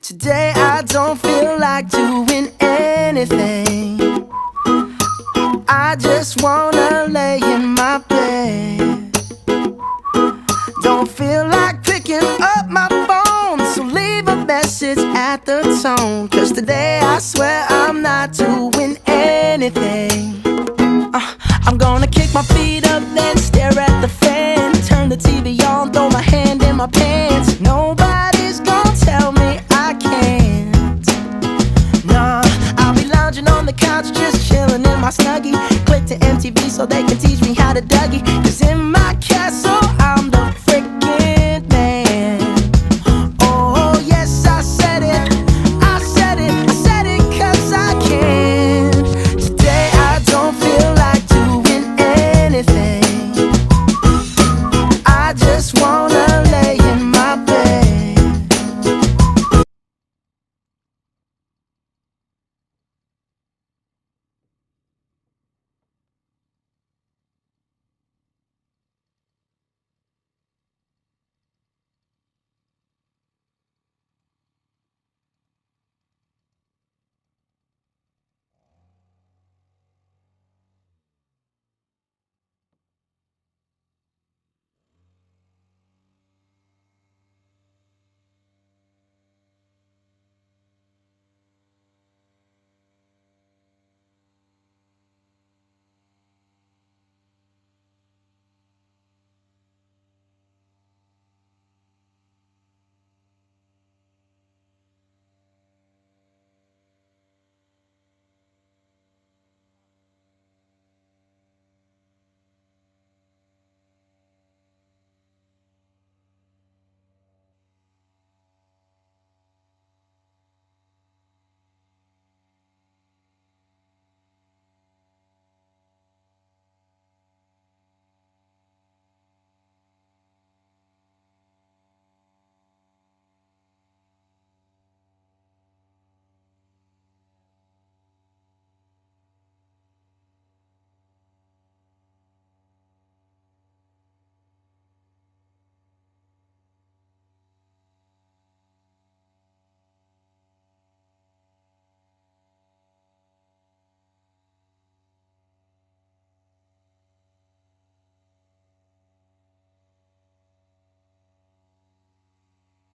Today I don't feel like doing anything. I just wanna lay in my bed. Don't feel like picking up my phone, so leave a message at the tone. 'Cause today I swear I'm not doing anything. I'm gonna kick my feet up, then stare at the fan. Turn the TV on, throw my hand in my pants. Nobody's gonna tell me I can't. Nah, I'll be lounging on the couch, just chilling in my Snuggie. Click to MTV so they can